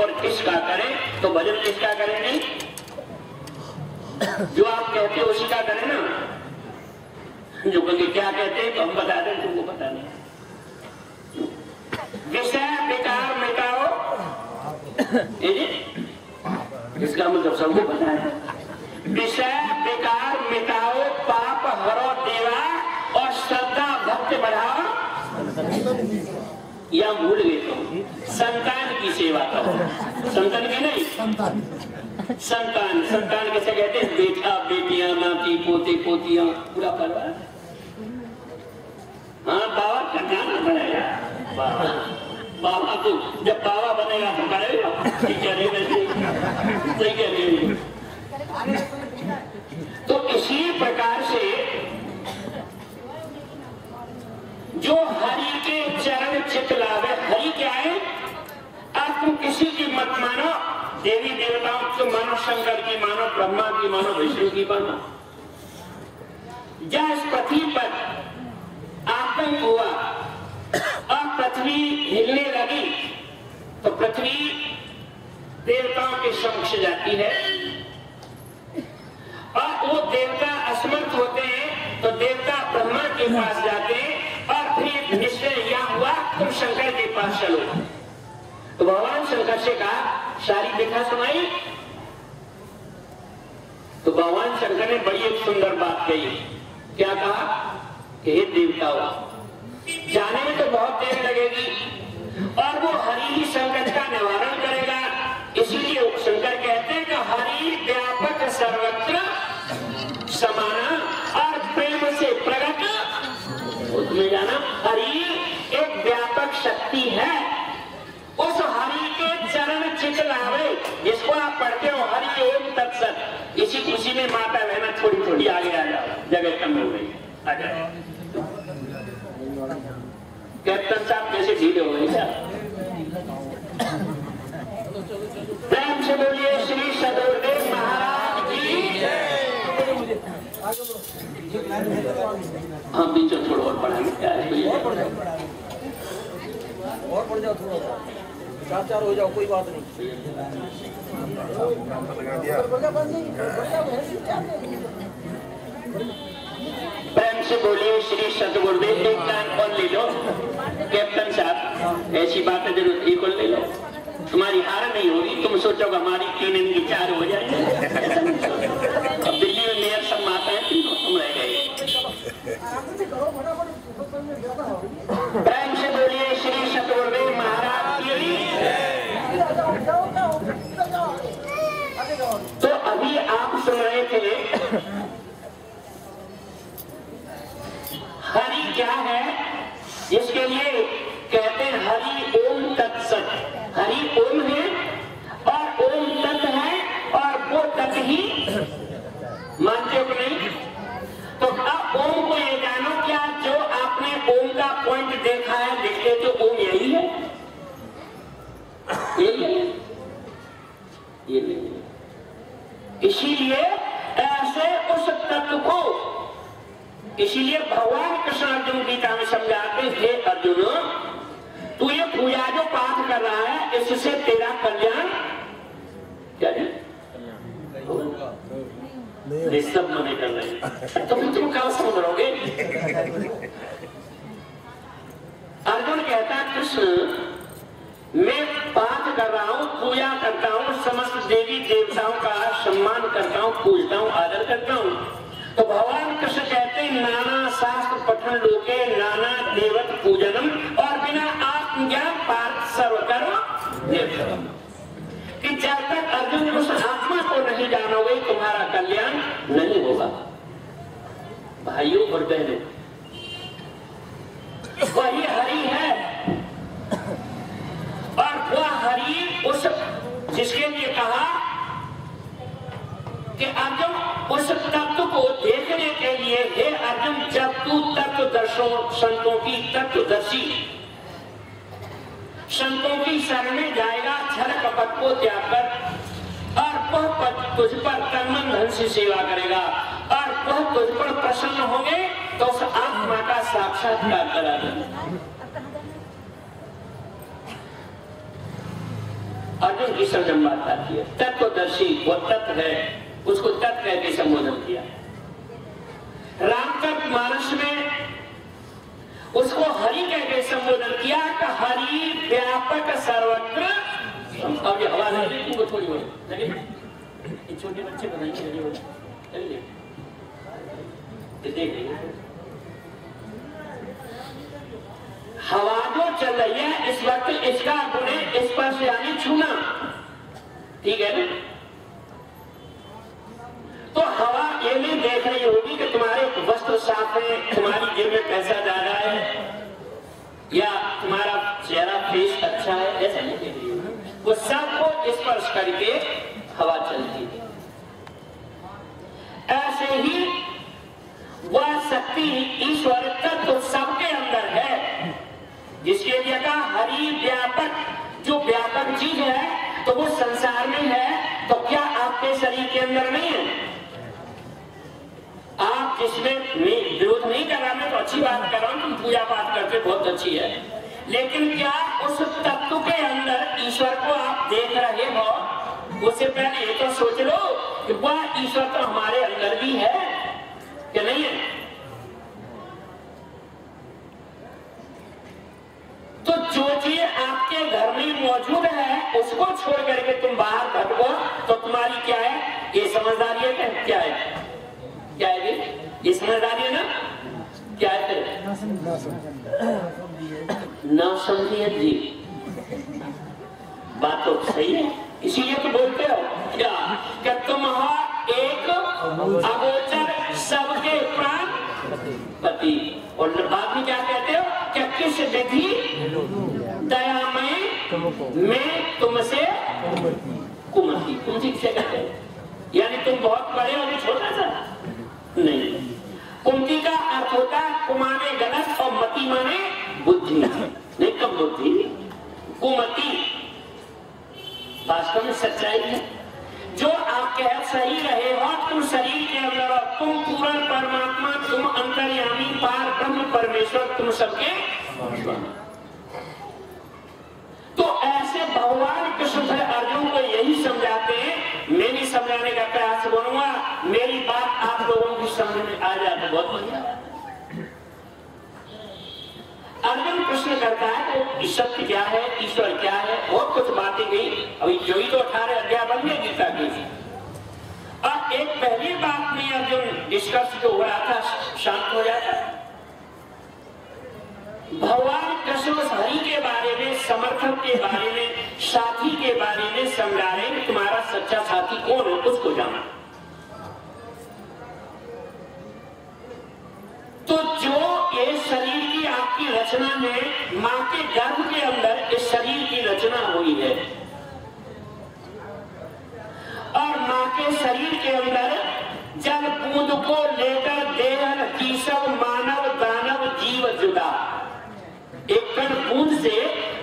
और किसका करें, तो भजन किसका करेंगे? जो आप कहते हो उसी का करें ना। जो कहेंगे क्या कहते हैं तो हम बता दें, तुमको पता नहीं। विषय विकार मिटाओ, इसका मतलब सबको पता है। विषय विकार मिटाओ, पाप हरो देवा, और श्रद्धा भक्ति बढ़ाओ, या भूल गए तो संतान की सेवा करो। संतान की नहीं, संतान। संतान कैसे कहते हैं? बेटा बेटियां, नाती पोते पोतियां, पूरा परिवार। हाँ, बाबा करना पड़ेगा। बाबा को जब बाबा बनेगा तो करेगा। ठीक है, सही कह रही है। तो इसी प्रकार से जो हरि के चरण चित लावे, हरि क्या है? अब तुम किसी की मत मानो, देवी देवताओं की मानो, शंकर की मानो, ब्रह्मा की मानो, विष्णु की मानो। जब इस पृथ्वी पर आतंक हुआ और पृथ्वी हिलने लगी, तो पृथ्वी देवताओं के समक्ष जाती है, और वो देवता असमर्थ होते हैं, तो देवता ब्रह्मा के पास जाते हैं, और फिर निश्चय यह हुआ तुम शंकर के पास चलो। तो भगवान शंकर से कहा, सारी कथा सुनाई। तो भगवान शंकर ने बड़ी एक सुंदर बात कही। क्या कहा? कि हे देवताओं, जाने में तो बहुत देर लगेगी, और वो हरि ही संकट का निवारण करेगा। इसीलिए शंकर कहते हैं कि हरि व्यापक सर्वत्र समाना, और प्रेम से प्रकट उसमें जाना। हरि एक व्यापक शक्ति है। उस हरि के चरण चित लावे, जिसको आप पढ़ते हो हरि ओम तत्सत। इसी खुशी में माता बहना थोड़ी थोड़ी आगे आ जाओ, जगह कम हो गई, आ जाओ। कैप्टन साहब कैसे ढीले हो गए क्या? प्रेम से बोलिए श्री सदगुरुदेव महाराज की जय। हाँ, बीचों थोड़ा और बढ़ाएंगे क्या है? और बढ़ जाओ, थोड़ा चार हो जाओ, कोई बात नहीं। प्रेम से बोलिए श्री सतगुरुदेव। एक टाइम और ले लो कैप्टन साहब, ऐसी बात है जरूर एक और ले लो, तुम्हारी हार नहीं होगी। तुम सोचोगे हमारी 3 इनकी 4 हो जाएगी। अब दिल्ली में मेयर सब माता है, तुम रह गए। प्रेम से बोलिए श्री सतगुरुदेव महाराज की जय। तो अभी आप सुन रहे थे हरि क्या है, इसके लिए कहते हैं हरि ओम तत्सत। हरि ओम है और ओम तत् है, और वो तत् ही मानते हो नहीं? तो अब ओम को ये जानो, क्या जो आपने ओम का पॉइंट देखा है, देखते तो ओम यही है, यही है, ये नहीं। इसीलिए ऐसे उस तत्व को, इसीलिए भगवान कृष्ण अर्जुन गीता में समझाते हैं, अर्जुन तू ये पूजा जो पाठ कर रहा है, इससे तेरा कल्याण क्या है? सब मने कर रहे हैं, तो तुम कल समझ रहोगे। अर्जुन कहता है कृष्ण मैं पाठ कर रहा हूँ, पूजा करता हूँ, समस्त देवी देवताओं का सम्मान करता हूँ, पूजता हूँ, आदर करता हूँ। तो भगवान कृष्ण कहते हैं नाना शास्त्र पठन लोके नाना देवत पूजनम, और बिना आत्मज्ञान पार्थ सर्वकर्म निर्फलम। कि जब तक अर्जुन उस आत्मा को नहीं जानोगे तुम्हारा कल्याण नहीं होगा। भाइयों और बहनों, वही हरि है, और वह हरि उस जिसके लिए कहा कि अर्जुन उस तत्व को देखने के लिए, हे अर्जुन जब तू तत्वदर्शों संतों की तत्वदर्शी संतों की शरण में जाएगा, छल कपट को त्याग कर, और वह तुझ पर तन मन धन से सेवा करेगा, और वह तुझ पर प्रसन्न होंगे, तो उस आत्मा का साक्षात्कार करा देगा। अर्जुन की समझ में बात आती है। तत्वदर्शी वो तत्व है, उसको तत्व कह के संबोधन किया। रामचरित मानस में उसको हरि कह के संबोधन किया कि हरि व्यापक सर्वत्र। अब ये हवा नहीं तुमको थोड़ी हो लगे, छोटे बच्चे बनाएंगे लगे हो चलिए देखिए हवा जो चल रही है इस वक्त, इसका गुण है स्पर्श यानी छूना, ठीक है ना। तो हवा ये नहीं देख रही होगी कि तुम्हारे वस्त्र साफ है, तुम्हारी जेब में पैसा ज्यादा है, या तुम्हारा चेहरा फेस अच्छा है, ऐसा नहीं देख रही होगी। वो सबको स्पर्श करके हवा चलती है। ऐसे ही वह शक्ति ईश्वर तत्व सबके अंदर है, जिसके लिए कहा हरि व्यापक। जो व्यापक चीज है तो वो संसार में है, तो क्या आपके शरीर के अंदर नहीं है? आप जिसमें विरोध नहीं कर रहा, मैं तो अच्छी बात कर रहा हूं, तुम पूजा पाठ करते बहुत अच्छी है, लेकिन क्या उस तत्व के अंदर ईश्वर को आप देख रहे हो? उससे पहले ये तो सोच लो कि वह ईश्वर तो हमारे अंदर भी है क्या नहीं है? तो जो चीज आपके घर में मौजूद है उसको छोड़ करके तुम बाहर भटको तो तुम्हारी क्या है? ये समझदारी है क्या है? क्या है ये समझदारी है ना? क्या है? ना समझिए जी, बात तो सही है, इसीलिए तो बोलते हो क्या तुम एक अगोचर सबके प्राण पति। और बाद में क्या कहते हो? क्या किस विधि दयामय मैं तुमसे कुमति। कुमति किसे कहते हैं? यानी तुम बहुत बड़े हो, छोटा सा नहीं। कुमति का अर्थ होता है कुमाने गलत और मति माने बुद्धि, नहीं कम बुद्धि। कुमति वास्तव में सच्चाई है। जो आप कह सही रहे हो, तुम शरीर के अंदर हो, तुम पूर्ण परमात्मा, तुम अंतर्यामी पार ब्रह्म परमेश्वर, तुम सबके। तो ऐसे भगवान कृष्ण अर्जुन को यही समझाते हैं। मैं भी समझाने का प्रयास करूंगा, मेरी बात आप लोगों की समझ में आ जाए तो बहुत बढ़िया। अर्जुन प्रश्न करता है तो सत्य क्या है, ईश्वर क्या है, बहुत कुछ बातें गई। अभी जो ही तो 18 अध्याय बन गए गीता की। अब एक पहली बात में अर्जुन डिस्कस जो हो रहा था शांत हो जाता। भगवान कृष्ण हरि के बारे में, समर्थक के बारे में, साथी के बारे में समझा रहे हैं। तुम्हारा सच्चा साथी कौन है उसको जाना। तो जो ये शरीर की आपकी रचना है, मां के गर्भ के अंदर इस शरीर की रचना हुई है, और मां के शरीर के अंदर जल बूंद को लेकर देह की सब मानव दानव जीव जुदा। एक कण बूंद से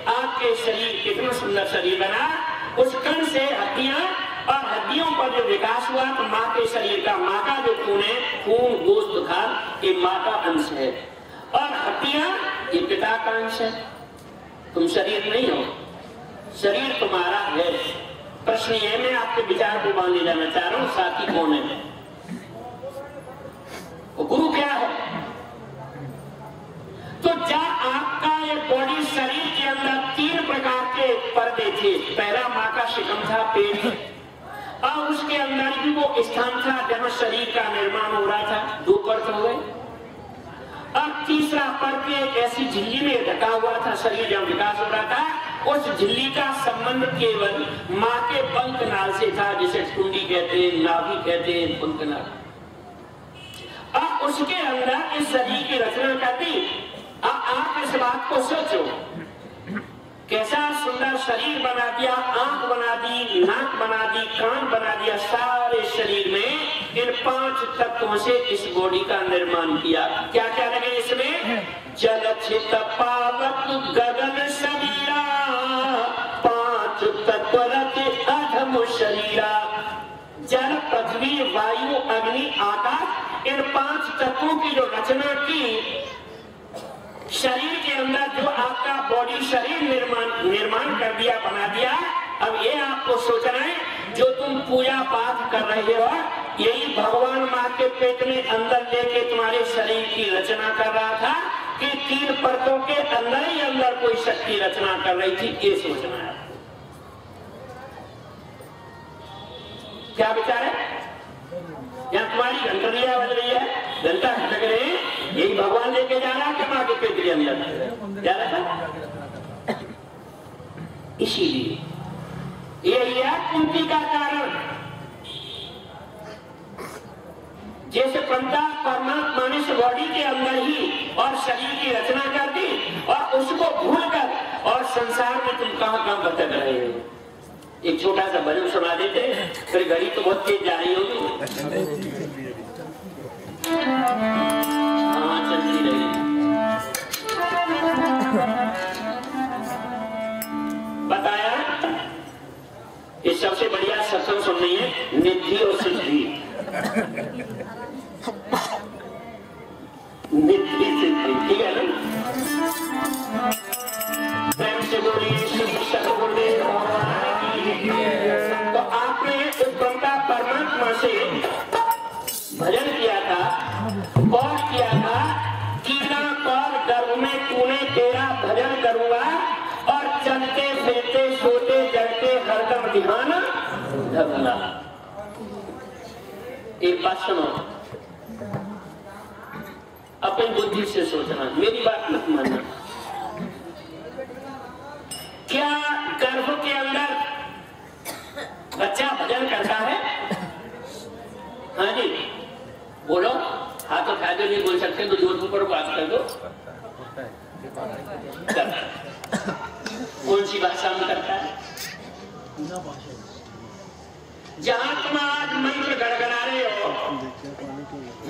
आपके शरीर, कितना सुंदर शरीर बना, उस कण से हड्डियां, और हड्डियों पर जो विकास हुआ तो माँ के शरीर का, माँ का जो खून है, खून गोश्त खाल, ये माँ का अंश है, और हड्डियां ये पिता का अंश है। तुम शरीर नहीं हो, शरीर तुम्हारा है। प्रश्न ये, मैं आपके विचार को मान ले जाना चाह रहा हूं, साथी कौन है? वो गुरु क्या है? तो जब आपका ये बॉडी शरीर के अंदर 3 प्रकार के पर्दे थे। पहला माँ का शिकम था, पेट, और उसके अंदर भी वो स्थान था जहां शरीर का निर्माण हो रहा था। 2 पर्द हो गए। अब तीसरा पर्द एक ऐसी झिल्ली में ढका हुआ था शरीर, जहां विकास हो रहा था। उस झिल्ली का संबंध केवल माँ के पंखनाल से था, जिसे कुंडी कहते हैं, नाभि कहते हैं, पंखनाल। अब उसके अंदर इस शरीर की रचना कर दी। अब आप इस बात को सोचो, कैसा सुंदर शरीर बना दिया, आंख बना दी, नाक बना दी, कान बना दिया, सारे शरीर में इन 5 तत्वों से इस बॉडी का निर्माण किया। क्या क्या लगे इसमें? जल छित पावक गगन शरीरा, 5 तत्व रचे अधम शरीरा। जल, पृथ्वी, वायु, अग्नि, आकाश, इन 5 तत्वों की जो रचना की शरीर के अंदर, जो आपका बॉडी शरीर निर्माण कर दिया, बना दिया, अब ये आपको सोचना है, जो तुम पूजा पाठ कर रहे हो यही भगवान माँ के पेट में अंदर लेके तुम्हारे शरीर की रचना कर रहा था कि 3 परतों के अंदर ही अंदर कोई शक्ति रचना कर रही थी, ये सोचना है। क्या विचार है? यहाँ तुम्हारी घंटरिया बज रही है, घंटा लग रहे हैं, यही भगवान लेके जा रहा है कि माँ के पेट के अंदर जा रहा था। इसीलिए यही है कुंती का कारण। जैसे परमात्मा ने इस बॉडी के अंदर ही और शरीर की रचना कर दी और उसको भूलकर और संसार में तुम कहां भटक रहे हो। एक छोटा सा भजन सुना देते, फिर घड़ी तो बहुत तेज जा रही होगी। हाँ चलती रही। बताया ये सबसे बढ़िया सत्संग सुननी है, निधि और सिद्धि। निधि सिद्धि, ठीक है ना? प्रेम से बोलिए सतगुरुदेव भगवान की। तो आपने उस ब्रह्मा परमात्मा से भजन किया था और किया था, कीना कर गर्भ में तूने तेरा भजन करूंगा और चलते फिरते सोते जगते हरदम ध्यान रखना। एक बात सुनो, अपनी बुद्धि से सोचना, मेरी बात मत मानना। क्या गर्भ के अंदर बच्चा भजन करता है? हाँ जी बोलो, हाथ उठा के नहीं बोल सकते तो जोर ऊपर बात कर दो। कौन सी भाषा में करता है? जहां तुम आज मंत्र गड़गड़ा रहे हो,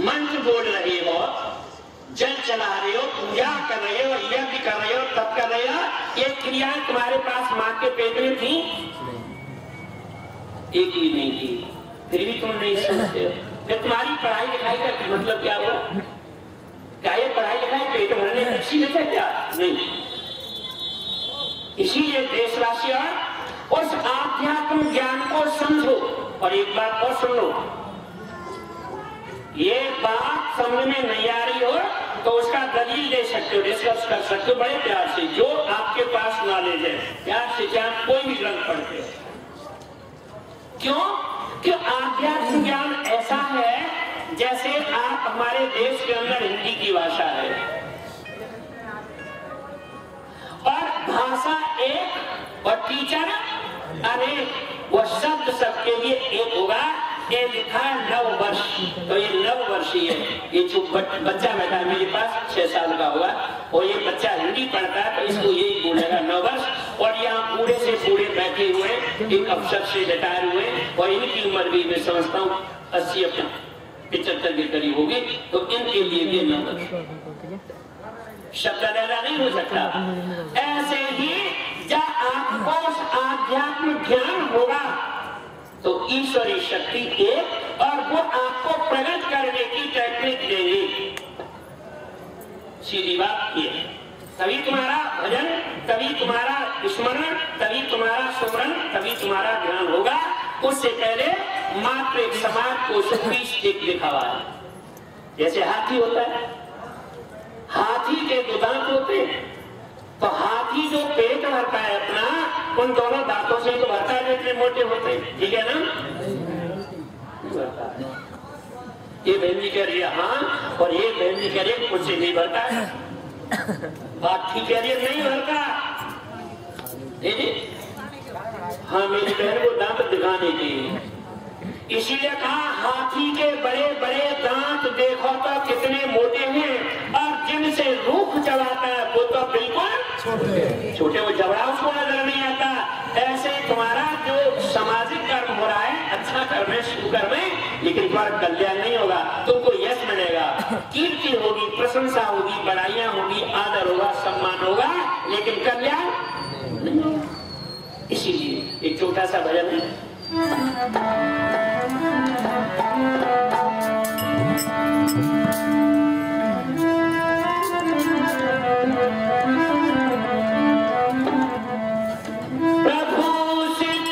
मंत्र बोल रहे हो, जल चला रहे हो, पूजा कर रहे हो, यज्ञ कर रहे हो, तप कर रहे हो, ये क्रियाएं तुम्हारे पास मां के पेट में थी? एक भी नहीं थी, फिर भी तुम नहीं समझते हो। फिर तुम्हारी पढ़ाई लिखाई का मतलब क्या हुआ? क्या ये पढ़ाई लिखाई पेट भरने की सीमित है क्या? नहीं। इसीलिए देशवासियों उस आध्यात्म ज्ञान को समझो। और एक बात और सुन लो, ये बात समझ में नहीं आ रही हो तो उसका दलील दे सकते हो, डिस्कस कर सकते हो बड़े प्यार से, जो आपके पास नॉलेज है। प्यार से क्या कोई भी ग्रंथ पढ़ते हो। क्यों? कि आध्यात्म ज्ञान ऐसा है जैसे आप हमारे देश के अंदर हिंदी की भाषा है और भाषा एक और टीचर अनेक, वो शब्द सबके लिए एक होगा। ये लिखा है 9 वर्ष, तो ये 9 वर्षीय है। ये जो बच्चा बैठा है मेरे पास 6 साल का होगा और ये बच्चा हिंदी पढ़ता है तो इसको यही बोलेगा 9 वर्ष। और यहाँ बूढ़े से बूढ़े बैठे हुए, एक अफसर से रिटायर हुए और इनकी उम्र भी मैं समझता हूँ 80 या 75 के करीब होगी, तो इनके लिए भी 9 वर्ष शब्द अलग नहीं हो सकता। ऐसे ही जब आपको आध्यात्म ज्ञान होगा तो ईश्वरी शक्ति एक, और वो आपको प्रकट करने की टेक्निक देंगे। सीधी बात ये, तभी तुम्हारा भजन, तभी तुम्हारा स्मरण, तभी तुम्हारा सुमरण, तभी तुम्हारा ध्यान होगा। उससे पहले मात्र एक समाज को सुखी दिखावा है। जैसे हाथी होता है, हाथी के 2 दांत होते हैं, तो हाथी जो पेट भरता है अपना, उन दोनों दांतों से तो भरता है, इतने मोटे होते हैं, ठीक है ना? ये बहन जी कह रही है हाँ, और ये बहन जी कह रही है मुझसे नहीं भरता है। बात ठीक कह रही है, नहीं भरता। हाँ मेरी बहन को दांत दिखाने की, इसीलिए कहा हाथी के बड़े बड़े दांत देखो तो कितने मोटे हैं, और जिनसे रूख चलाता है वो तो बिल्कुल छोटे, वो जबड़ा उसको नजर नहीं आता। ऐसे तुम्हारा जो सामाजिक कर्म हो रहा है, अच्छा करने शुरू करने, लेकिन तुम्हारा कल्याण नहीं होगा। तुमको यश मिलेगा, कीर्ति होगी, प्रशंसा होगी, बड़ाइयां होगी, आदर होगा, सम्मान होगा, लेकिन कल्याण नहीं होगा। इसीलिए एक छोटा सा भजन है, प्रभु सिद्ध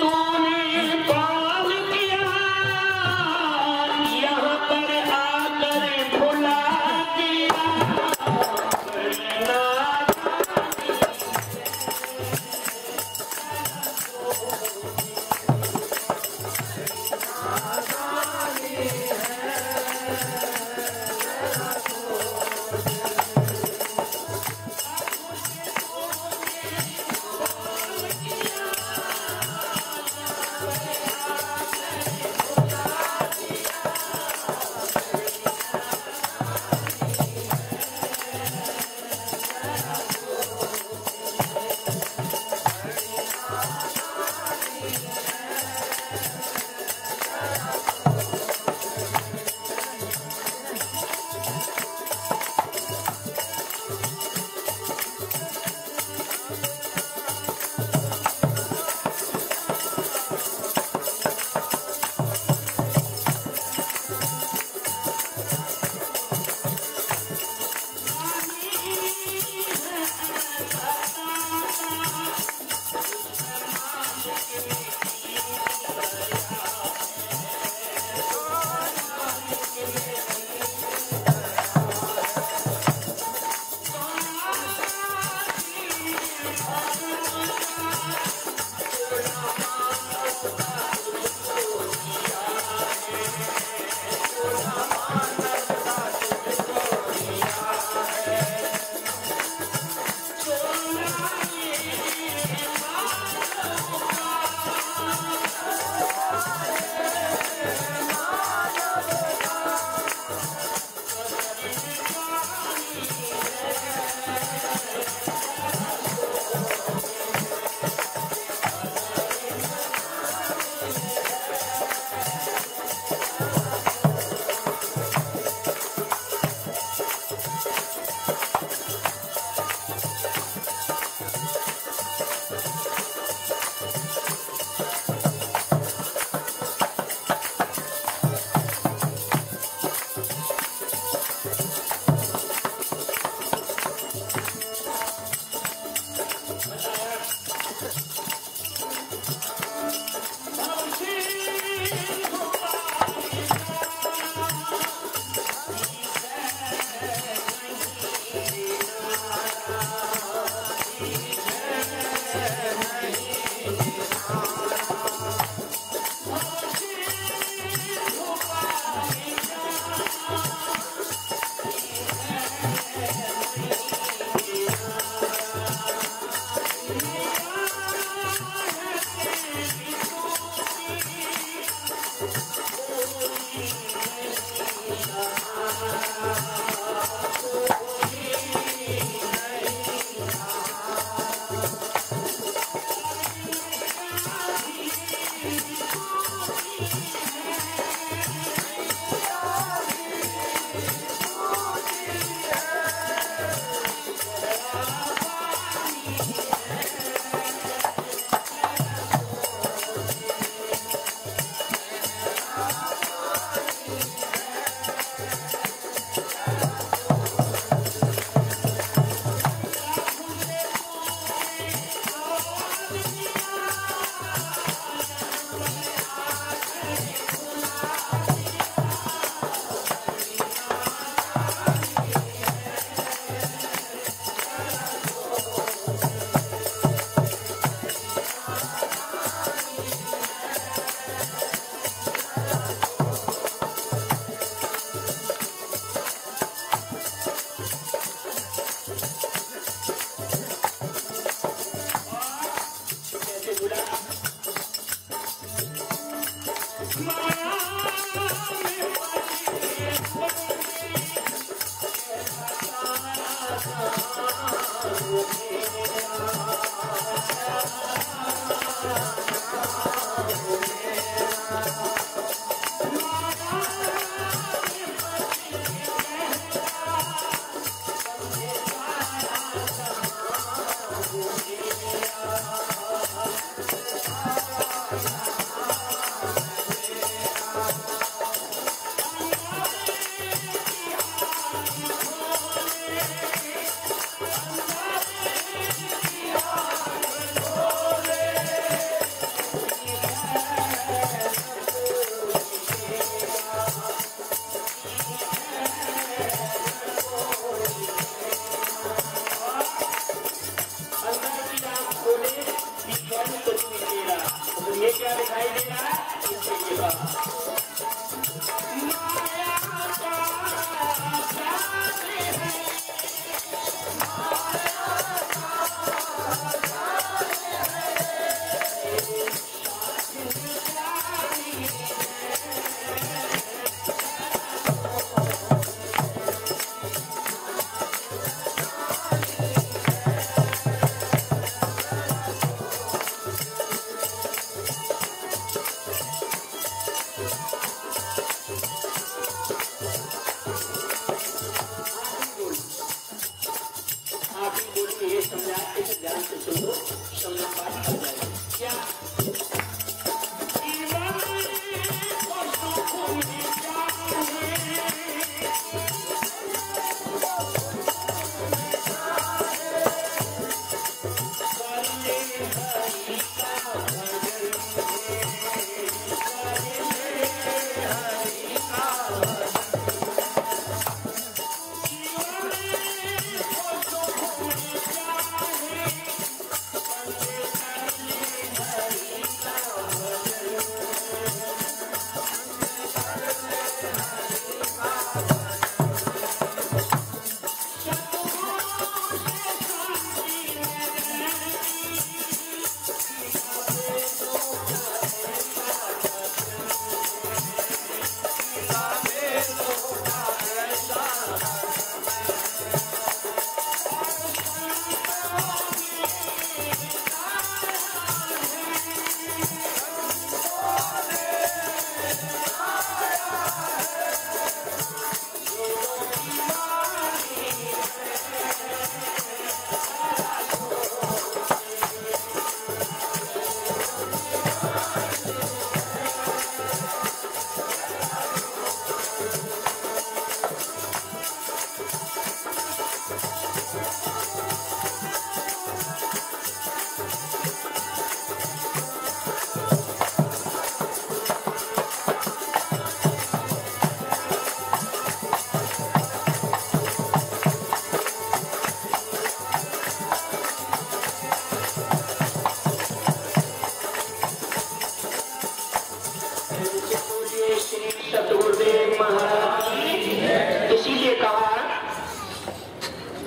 इसीलिए कहा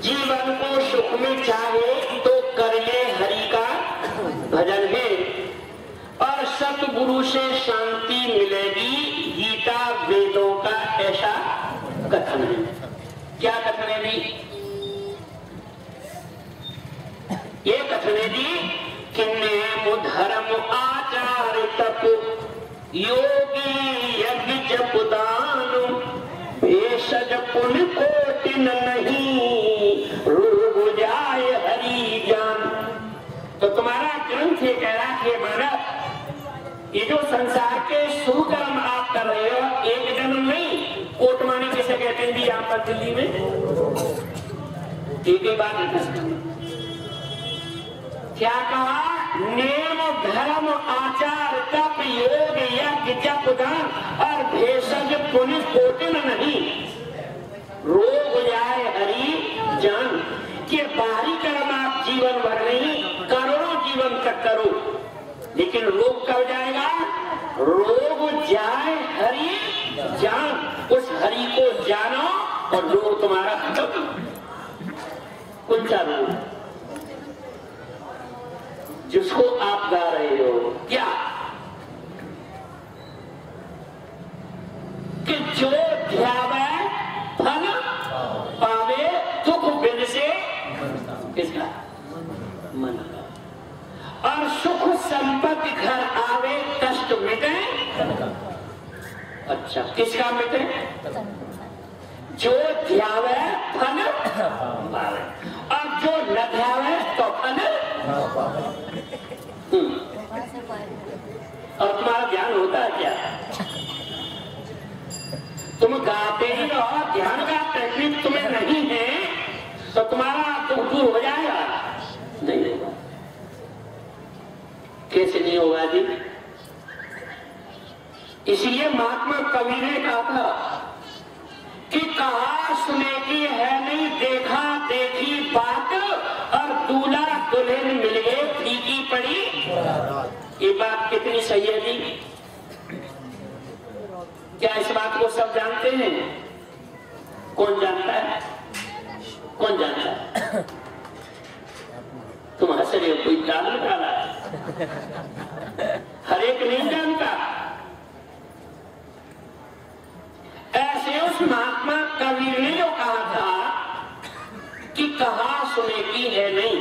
जीवन को सुख में चाहे तो कर ले हरि का भजन है और सतगुरु से शांति मिलेगी, गीता वेदों का ऐसा कथन है। क्या कथन है जी? ये कथन है जी कि नेम धर्म आचार तप योगी यज्ञ जप दान भेषज पुण्य कोटिन नहीं रोग जाए हरि जान। तो तुम्हारा ग्रंथ ये कह रहा है मानव, ये जो संसार के शुभ कर्म आप कर रहे हो, एक जन्म नहीं, कोटमानी किसे कहते हैं यहाँ पर दिल्ली में, एक ही बात क्या कहा, नेम धर्म आचार तप योग यज्ञ जप दान और भेषज पुण्य कोटिन नहीं रोग जाए हरि जान। के बाहरी कर्म आप जीवन भर नहीं, करोड़ों जीवन तक करो, लेकिन रोग कब जाएगा, रोग जाए हरि जान। उस हरि को जानो और रोग तुम्हारा खत्म। कौन सा रोग जिसको आप गा रहे हो, क्या कि जो ध्यावे फल पावे दुख बिन से किसका मन का, और सुख संपत्ति घर आवे कष्ट मिटे। अच्छा किसका मिटे, जो ध्यावे फल पावे, और जो न ध्यावे तो फल। और तुम्हारा ध्यान होता है क्या, तुम गाते ही रहो, ध्यान का टेक्निक तुम्हें नहीं है तो तुम्हारा दुख दूर हो जाएगा, नहीं होगा। कैसे नहीं होगा जी, इसलिए महात्मा कबीर ने कहा था कि कहा सुने की है नहीं देखा देखी बात, और दूल्हा दुल्हन मिल गए फीकी पड़ी। ये बात कितनी सही है जी, क्या इस बात को सब जानते हैं, कौन जानता है, कौन जानता है, तुम हंस रहे हो, कोई जान निकाला हर एक नहीं जानता। ऐसे उस महात्मा कबीर ने जो कहा था कि कहा सुने की है नहीं,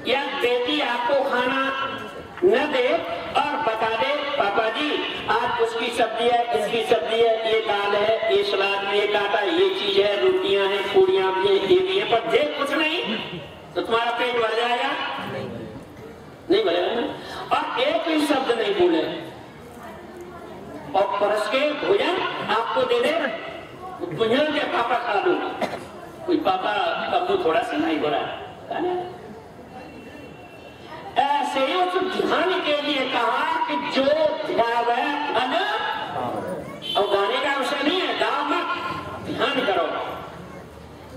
या बेटी आपको खाना न दे और बता दे पापा जी आज उसकी सब्जी है, इसकी सब्जी है, ये दाल है, ये सलाद में ये काटा, ये चीज है, रोटियां हैं, पूड़ियां भी है, ये भी है, पर दे कुछ नहीं तो तुम्हारा पेट भर जाएगा, नहीं भरेगा ना। और एक भी शब्द नहीं बोले और परस के भोजन आपको दे दे, भोजन के पापा खा दो, कोई पापा का मुंह थोड़ा सा नहीं हो रहा है। ऐसे उस ध्यान के लिए कहा कि जो ध्यावे फल, और गाने का विषय नहीं है, गाओ मत, ध्यान करो।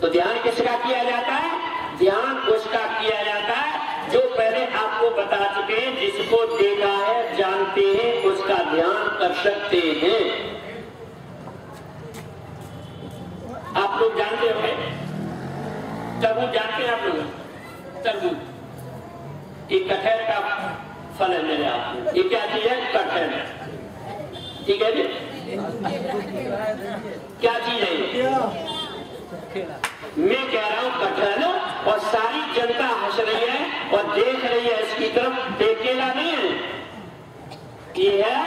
तो ध्यान किसका किया जाता है, ध्यान उसका किया जाता है जो पहले आपको बता चुके हैं, जिसको देखा है जानते हैं उसका ध्यान कर सकते हैं। आप लोग जानते होंगे तरबूज, जानते हैं आप लोग तरबूज, एक कटहल का फल है मेरे हाथ में, ये क्या चीज है, कटहल, ठीक है जी, क्या चीज है, मैं कह रहा हूं कटहल, और सारी जनता हंस रही है और देख रही है इसकी तरफ, देखेला नहीं है, ये है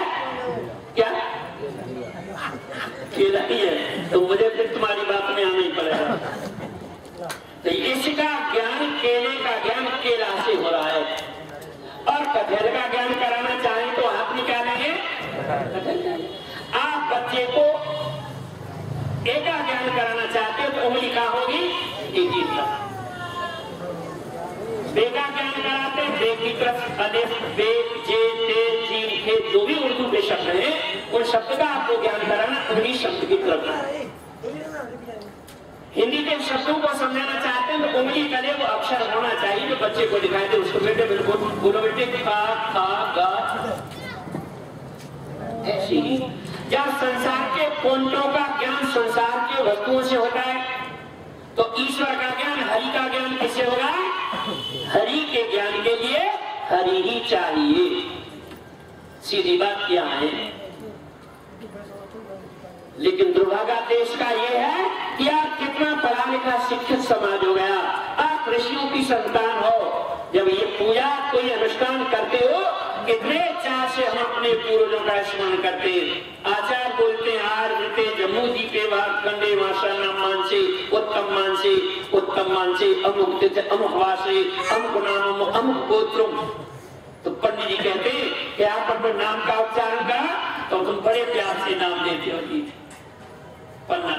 क्या, केला ही है, तो मुझे फिर तुम्हारी बात में आना ही पड़ेगा। तो इसका ज्ञान, केले का ज्ञान केला से हो रहा है, और कटहल का ज्ञान कराना चाहें तो हाथ निकालेंगे, आप बच्चे को एक का ज्ञान कराना चाहते हो तो उंगली कहाँ होगी, एक ही तरफ, बे का ज्ञान कराते हैं बे की तरफ, अलिफ बे जे ते जीम के जो भी उर्दू के शब्द हैं उन शब्द का आपको ज्ञान कराना उन्हीं शब्द की तरफ। हिंदी के शब्दों को समझाना चाहते हैं तो उंगली का वो अक्षर होना चाहिए जो बच्चे को दिखाई दे, उसको बेटे बिल्कुल बोलो बेटे खा खा गा, ऐसी ही। जब संसार के पुंजों का ज्ञान संसार के वस्तुओं से होता है तो ईश्वर का ज्ञान, हरि का ज्ञान किससे होगा, हरि के ज्ञान के लिए हरि ही चाहिए, सीधी बात क्या है। लेकिन दुर्भाग्य देश का ये है कि आप कितना पढ़ा लिखा शिक्षित समाज हो गया, आप ऋषियों की संतान हो, जब ये पूजा कोई अनुष्ठान करते हो कितने चाह से हम अपने पूर्वजों का स्मरण करते हैं। आचार्य बोलते हैं आर्ते जम्मू दीपे वारखंडे माशाना मानसे उत्तम मानसे अमुक तिथि अमुक वासे अमुक नाम अमुक गोत्रम। तो पंडित जी कहते हैं कि आप अपने नाम का उच्चारण करा तो तुम बड़े प्यार से नाम देते हो जी पन्ना।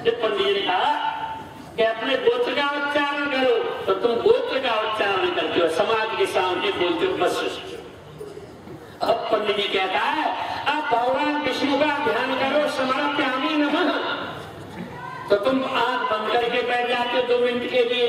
जब पंडित जी ने कहा कि अपने गोत्र का उच्चारण करो तो तुम गोत्र का उच्चारण करते हो, समाज के सामने बोलते हो बस। अब पंडित जी कहता है अब भगवान विष्णु का ध्यान करो समर्प्यामि नमः, तो तुम आंख बंद करके बैठ जाते हो 2 मिनट के लिए।